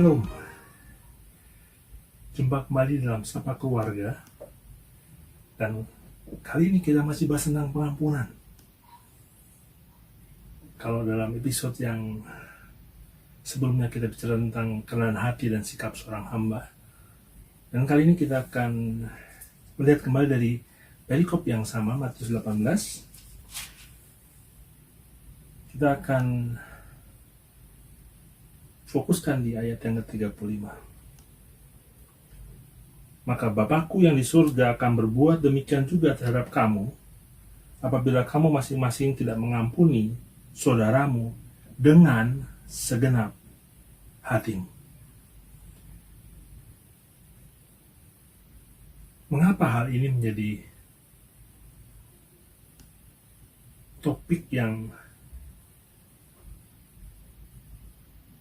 Shalom, jumpa kembali dalam Sapa Keluarga. Dan kali ini kita masih bahas tentang pengampunan. Kalau dalam episode yang sebelumnya kita bicara tentang kerendahan hati dan sikap seorang hamba. Dan kali ini kita akan melihat kembali dari perikop yang sama, Matius 18. Kita akan fokuskan di ayat yang ke-35. Maka Bapakku yang di surga akan berbuat demikian juga terhadap kamu, apabila kamu masing-masing tidak mengampuni saudaramu dengan segenap hatimu. Mengapa hal ini menjadi topik yang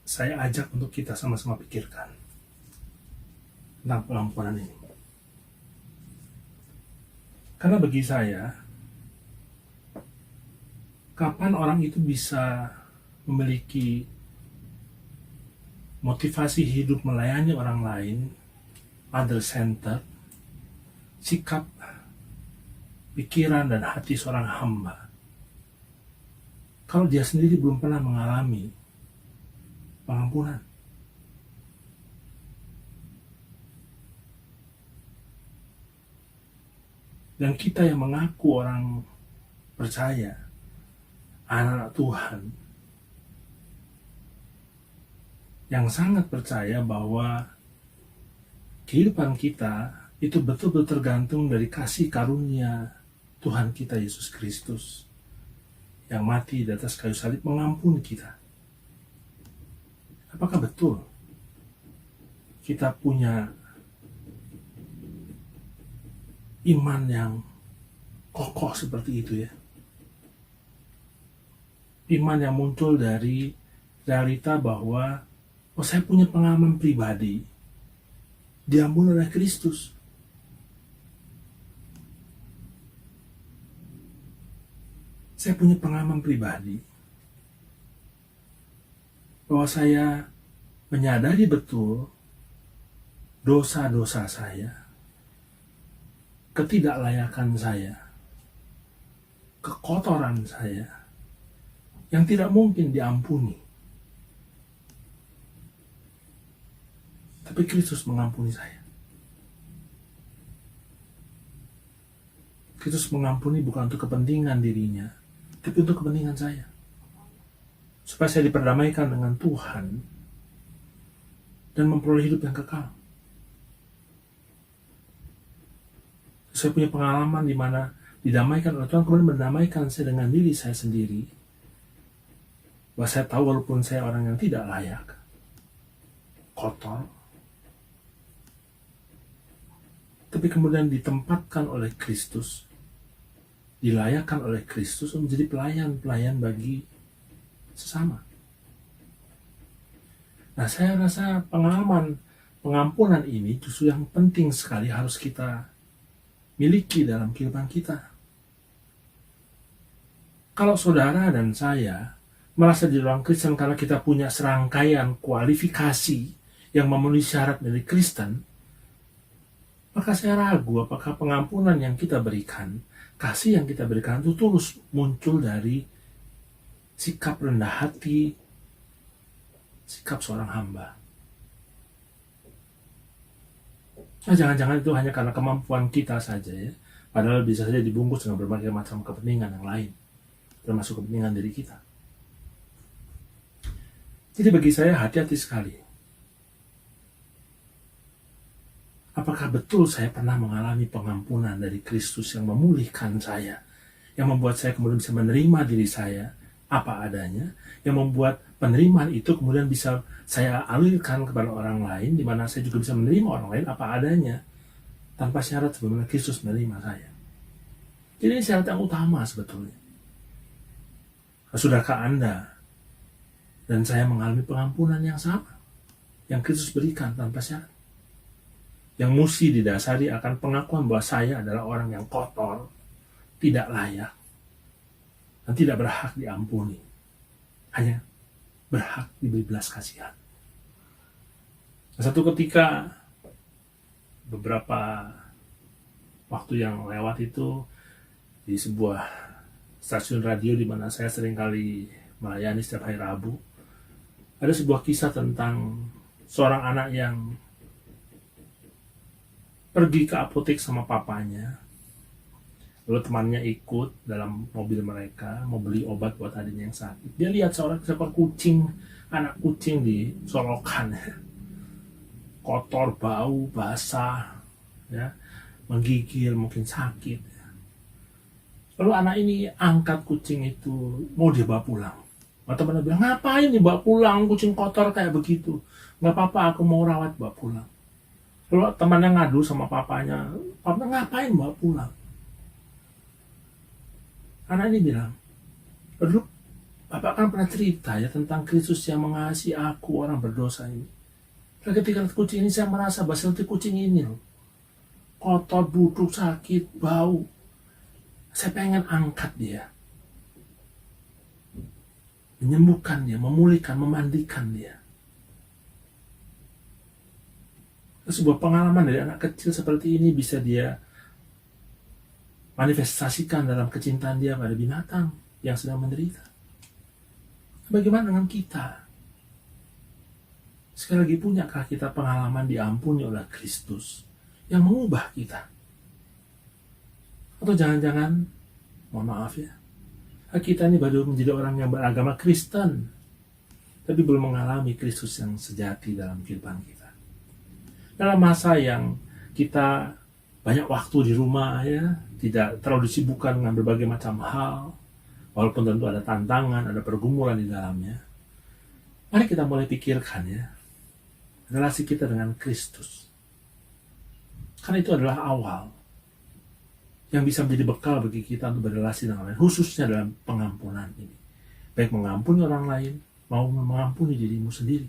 saya ajak untuk kita sama-sama pikirkan tentang pengampunan ini? Karena bagi saya, kapan orang itu bisa memiliki motivasi hidup melayani orang lain, other-centered, sikap, pikiran, dan hati seorang hamba, kalau dia sendiri belum pernah mengalami pengampunan? Dan kita yang mengaku orang percaya, anak Tuhan, yang sangat percaya bahwa kehidupan kita itu betul-betul tergantung dari kasih karunia Tuhan kita Yesus Kristus yang mati di atas kayu salib mengampuni kita. Apakah betul kita punya iman yang kokoh seperti itu ya? Iman yang muncul dari realita bahwa saya punya pengalaman pribadi diampuni oleh Kristus. Saya punya pengalaman pribadi bahwa saya menyadari betul dosa-dosa saya, ketidaklayakan saya, kekotoran saya, yang tidak mungkin diampuni. Tapi Kristus mengampuni saya. Kristus mengampuni bukan untuk kepentingan dirinya, tapi untuk kepentingan saya. Supaya saya diperdamaikan dengan Tuhan dan memperoleh hidup yang kekal. Saya punya pengalaman di mana didamaikan oleh Tuhan, kemudian mendamaikan saya dengan diri saya sendiri. Bahwa saya tahu walaupun saya orang yang tidak layak, kotor, tapi kemudian ditempatkan oleh Kristus, dilayakkan oleh Kristus untuk menjadi pelayan-pelayan bagi sesama. Nah, saya rasa pengalaman pengampunan ini justru yang penting sekali harus kita miliki dalam kehidupan kita. Kalau saudara dan saya merasa di dalam Kristen karena kita punya serangkaian kualifikasi yang memenuhi syarat dari Kristen, maka saya ragu apakah pengampunan yang kita berikan, kasih yang kita berikan itu tulus muncul dari sikap rendah hati, sikap seorang hamba. Nah, jangan-jangan itu hanya karena kemampuan kita saja ya, padahal bisa saja dibungkus dengan berbagai macam kepentingan yang lain, termasuk kepentingan diri kita. Jadi bagi saya hati-hati sekali. Apakah betul saya pernah mengalami pengampunan dari Kristus yang memulihkan saya, yang membuat saya kemudian bisa menerima diri saya apa adanya, yang membuat penerimaan itu kemudian bisa saya alirkan kepada orang lain, di mana saya juga bisa menerima orang lain apa adanya, tanpa syarat sebagaimana Kristus menerima saya. Jadi ini syarat yang utama sebetulnya. Sudahkah Anda dan saya mengalami pengampunan yang sama, yang Kristus berikan tanpa syarat? Yang mesti didasari akan pengakuan bahwa saya adalah orang yang kotor, tidak layak, dan tidak berhak diampuni, hanya berhak diberi belas kasihan. Satu ketika, beberapa waktu yang lewat itu, di sebuah stasiun radio di mana saya sering kali melayani setiap hari Rabu, ada sebuah kisah tentang seorang anak yang pergi ke apotek sama papanya. Lalu temannya ikut dalam mobil mereka, mau beli obat buat adiknya yang sakit. Dia lihat seekor kucing, anak kucing di solokan, kotor, bau, basah, ya, menggigil, mungkin sakit. Lalu anak ini angkat kucing itu, mau dibawa pulang. Temannya bilang, ngapain dibawa pulang, kucing kotor kayak begitu? Nggak apa-apa, aku mau rawat, bawa pulang. Lalu temannya ngadu sama papanya ngapain bawa pulang? Anak ini bilang, dulu Bapak kan pernah cerita ya tentang Kristus yang mengasihi aku, orang berdosa ini. Dan ketika kucing ini saya merasa bahwa seperti kucing ini loh, kotor, busuk, sakit, bau. Saya pengen angkat dia, menyembuhkan dia, memulihkan, memandikan dia. Sebuah pengalaman dari anak kecil seperti ini bisa dia manifestasikan dalam kecintaan dia pada binatang yang sedang menderita. Bagaimana dengan kita? Sekali lagi, punyakah kita pengalaman diampuni oleh Kristus yang mengubah kita? Atau jangan-jangan, mohon maaf ya, kita ini baru menjadi orang yang beragama Kristen, tapi belum mengalami Kristus yang sejati dalam kehidupan kita. Dalam masa yang kita banyak waktu di rumah ya, tidak terlalu disibukkan dengan berbagai macam hal, walaupun tentu ada tantangan, ada pergumulan di dalamnya. Mari kita mulai pikirkan ya, relasi kita dengan Kristus. Karena itu adalah awal yang bisa menjadi bekal bagi kita untuk berrelasi dengan lain, khususnya dalam pengampunan ini. Baik mengampuni orang lain, maupun mengampuni dirimu sendiri.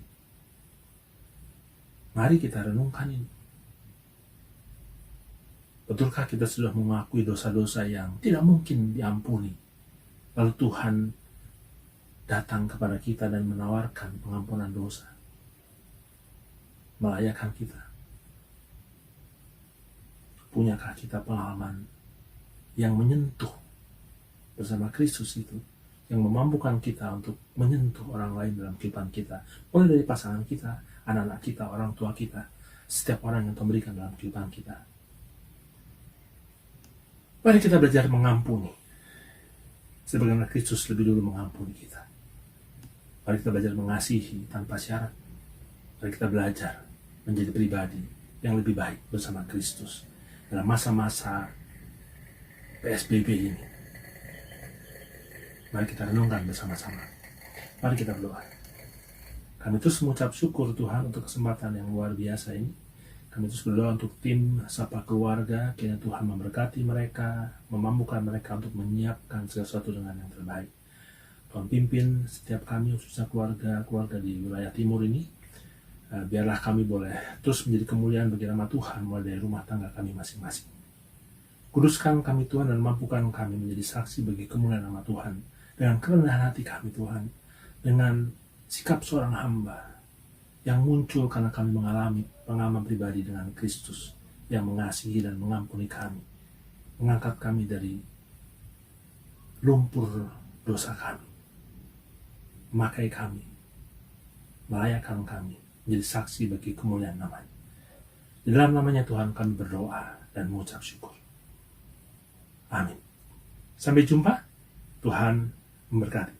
Mari kita renungkan ini. Betulkah kita sudah mengakui dosa-dosa yang tidak mungkin diampuni? Lalu Tuhan datang kepada kita dan menawarkan pengampunan dosa. Melayakkan kita. Punyakah kita pengalaman yang menyentuh bersama Kristus itu, yang memampukan kita untuk menyentuh orang lain dalam kehidupan kita, mulai dari pasangan kita, anak-anak kita, orang tua kita, setiap orang yang Tuhan berikan dalam kehidupan kita. Mari kita belajar mengampuni, sebagaimana Kristus lebih dulu mengampuni kita. Mari kita belajar mengasihi tanpa syarat. Mari kita belajar menjadi pribadi yang lebih baik bersama Kristus dalam masa-masa PSBB ini. Mari kita renungkan bersama-sama. Mari kita berdoa. Kami terus mengucap syukur Tuhan untuk kesempatan yang luar biasa ini. Kami terus berdoa untuk tim Sapa Keluarga, kiranya Tuhan memberkati mereka, memampukan mereka untuk menyiapkan segala sesuatu dengan yang terbaik. Tuhan pimpin setiap kami, khususnya keluarga di wilayah timur ini. Biarlah kami boleh terus menjadi kemuliaan bagi nama Tuhan mulai dari rumah tangga kami masing-masing. Kuduskan kami Tuhan dan mampukan kami menjadi saksi bagi kemuliaan nama Tuhan. Dengan kerendahan hati kami Tuhan, dengan sikap seorang hamba yang muncul karena kami mengalami pengalaman pribadi dengan Kristus yang mengasihi dan mengampuni kami, mengangkat kami dari lumpur dosa kami, memakai kami, melayakkan kami menjadi saksi bagi kemuliaan namanya. Di dalam namanya Tuhan kami berdoa dan mengucap syukur. Amin. Sampai jumpa. Tuhan memberkati.